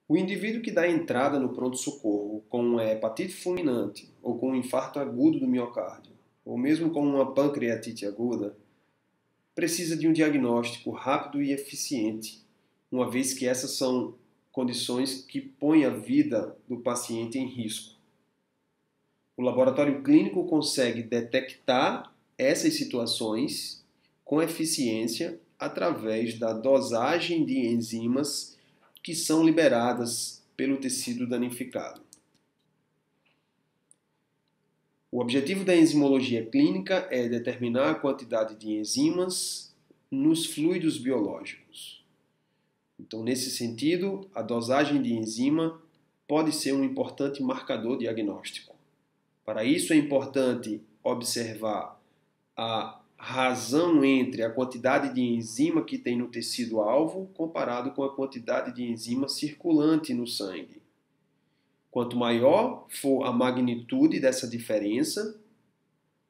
O indivíduo que dá entrada no pronto-socorro com uma hepatite fulminante ou com um infarto agudo do miocárdio, ou mesmo com uma pancreatite aguda, precisa de um diagnóstico rápido e eficiente, uma vez que essas são condições que põem a vida do paciente em risco. O laboratório clínico consegue detectar essas situações com eficiência através da dosagem de enzimas que são liberadas pelo tecido danificado. O objetivo da enzimologia clínica é determinar a quantidade de enzimas nos fluidos biológicos. Então, nesse sentido, a dosagem de enzima pode ser um importante marcador diagnóstico. Para isso é importante observar a razão entre a quantidade de enzima que tem no tecido-alvo comparado com a quantidade de enzima circulante no sangue. Quanto maior for a magnitude dessa diferença,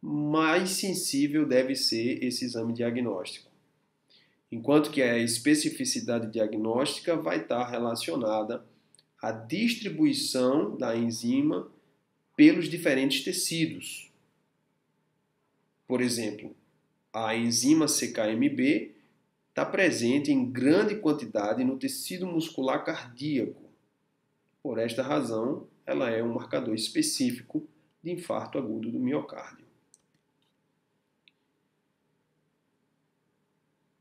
mais sensível deve ser esse exame diagnóstico. Enquanto que a especificidade diagnóstica vai estar relacionada à distribuição da enzima pelos diferentes tecidos. Por exemplo, a enzima CKMB está presente em grande quantidade no tecido muscular cardíaco. Por esta razão, ela é um marcador específico de infarto agudo do miocárdio.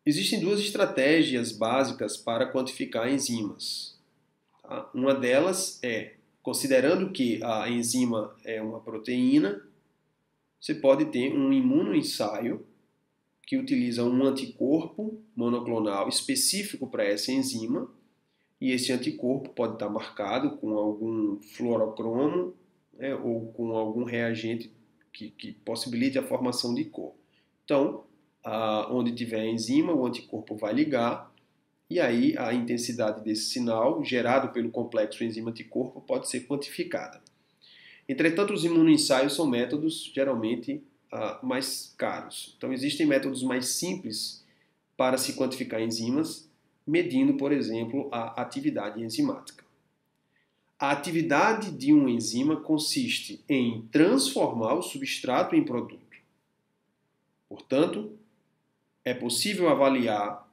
Existem duas estratégias básicas para quantificar enzimas. Tá? Uma delas é, considerando que a enzima é uma proteína, você pode ter um imunoensaio que utiliza um anticorpo monoclonal específico para essa enzima, e esse anticorpo pode estar marcado com algum fluorocromo, né, ou com algum reagente que possibilite a formação de cor. Então, onde tiver a enzima, o anticorpo vai ligar, e aí a intensidade desse sinal, gerado pelo complexo enzima-anticorpo, pode ser quantificada. Entretanto, os imunoensaios são métodos geralmente mais caros. Então, existem métodos mais simples para se quantificar enzimas, medindo, por exemplo, a atividade enzimática. A atividade de uma enzima consiste em transformar o substrato em produto. Portanto, é possível avaliar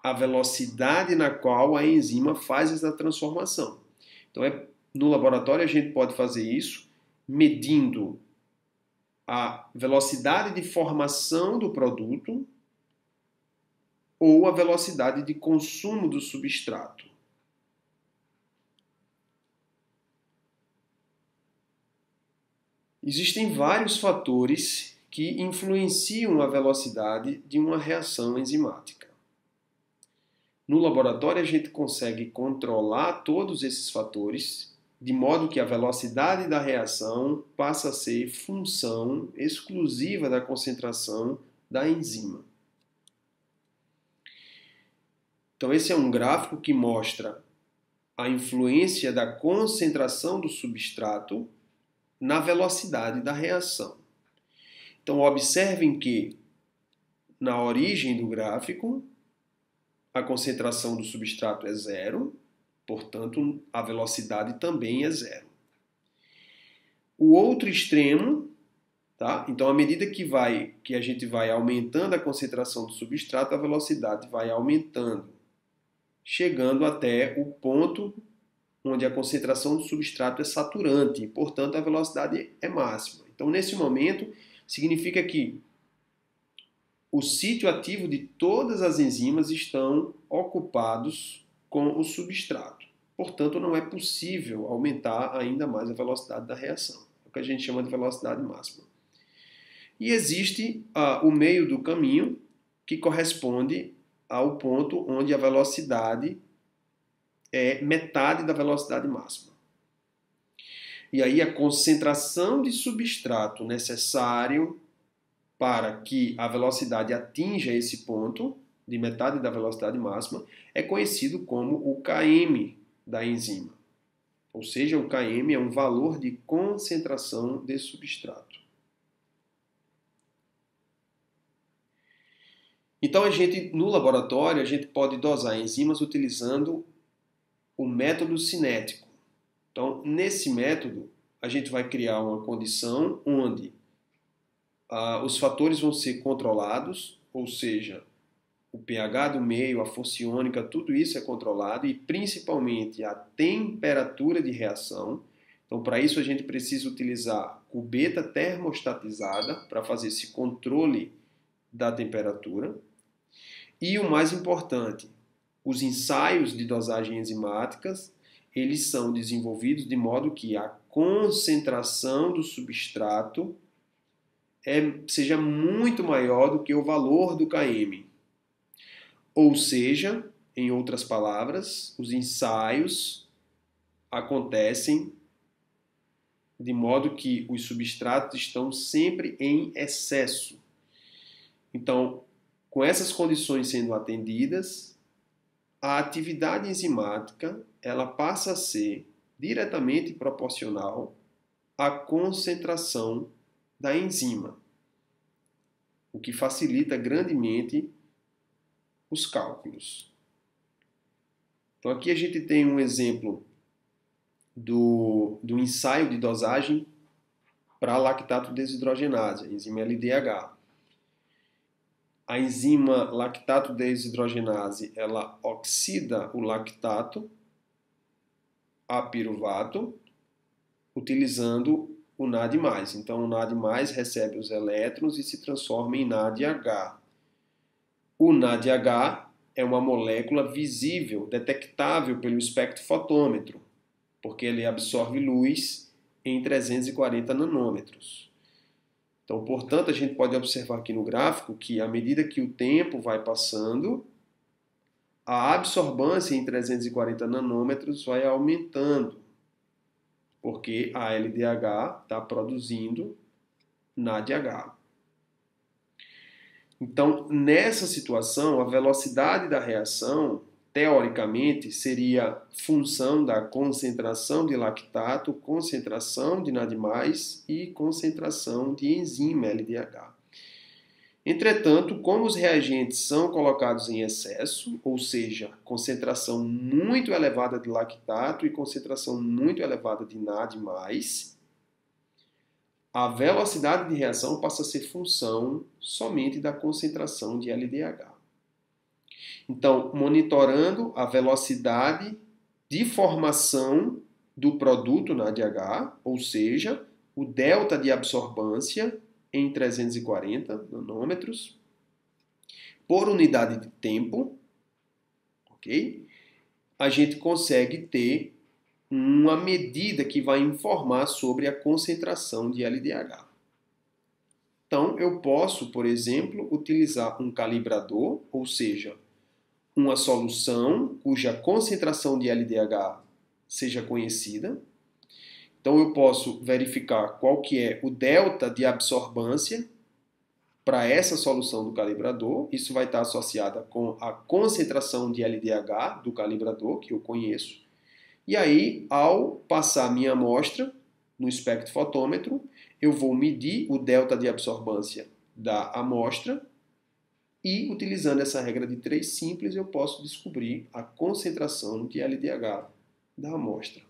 a velocidade na qual a enzima faz essa transformação. Então, no laboratório a gente pode fazer isso medindo a velocidade de formação do produto ou a velocidade de consumo do substrato. Existem vários fatores que influenciam a velocidade de uma reação enzimática. No laboratório, a gente consegue controlar todos esses fatores, de modo que a velocidade da reação passa a ser função exclusiva da concentração da enzima. Então, esse é um gráfico que mostra a influência da concentração do substrato na velocidade da reação. Então, observem que na origem do gráfico, a concentração do substrato é zero, portanto, a velocidade também é zero. O outro extremo, tá? Então, à medida que a gente vai aumentando a concentração do substrato, a velocidade vai aumentando, chegando até o ponto onde a concentração do substrato é saturante, portanto, a velocidade é máxima. Então, nesse momento, significa que o sítio ativo de todas as enzimas estão ocupados com o substrato. Portanto, não é possível aumentar ainda mais a velocidade da reação, é o que a gente chama de velocidade máxima. E existe o meio do caminho, que corresponde ao ponto onde a velocidade é metade da velocidade máxima. E aí a concentração de substrato necessário para que a velocidade atinja esse ponto, de metade da velocidade máxima, é conhecido como o km da enzima. Ou seja, o km é um valor de concentração de substrato. Então, no laboratório, a gente pode dosar enzimas utilizando o método cinético. Então, nesse método, a gente vai criar uma condição onde os fatores vão ser controlados, ou seja, o pH do meio, a força iônica, tudo isso é controlado, e principalmente a temperatura de reação. Então, para isso, a gente precisa utilizar cubeta termostatizada para fazer esse controle da temperatura. E o mais importante, os ensaios de dosagem enzimáticas, eles são desenvolvidos de modo que a concentração do substrato seja muito maior do que o valor do Km. Ou seja, em outras palavras, os ensaios acontecem de modo que os substratos estão sempre em excesso. Então, com essas condições sendo atendidas, a atividade enzimática ela passa a ser diretamente proporcional à concentração da enzima, o que facilita grandemente os cálculos. Então aqui a gente tem um exemplo do ensaio de dosagem para lactato desidrogenase, a enzima LDH. A enzima lactato desidrogenase, ela oxida o lactato a piruvato utilizando o NAD+. Então o NAD+ recebe os elétrons e se transforma em NADH. O NADH é uma molécula visível, detectável pelo espectrofotômetro, porque ele absorve luz em 340 nanômetros. Então, portanto, a gente pode observar aqui no gráfico que, à medida que o tempo vai passando, a absorbância em 340 nanômetros vai aumentando, porque a LDH está produzindo NADH. Então, nessa situação, a velocidade da reação, teoricamente, seria função da concentração de lactato, concentração de NAD+, e concentração de enzima LDH. Entretanto, como os reagentes são colocados em excesso, ou seja, concentração muito elevada de lactato e concentração muito elevada de NAD+, a velocidade de reação passa a ser função somente da concentração de LDH. Então, monitorando a velocidade de formação do produto NADH, ou seja, o delta de absorbância em 340 nanômetros, por unidade de tempo, ok? A gente consegue ter uma medida que vai informar sobre a concentração de LDH. Então, eu posso, por exemplo, utilizar um calibrador, ou seja, uma solução cuja concentração de LDH seja conhecida. Então, eu posso verificar qual que é o delta de absorbância para essa solução do calibrador. Isso vai estar associada com a concentração de LDH do calibrador, que eu conheço. E aí, ao passar a minha amostra no espectrofotômetro, eu vou medir o delta de absorbância da amostra e, utilizando essa regra de 3 simples, eu posso descobrir a concentração de LDH da amostra.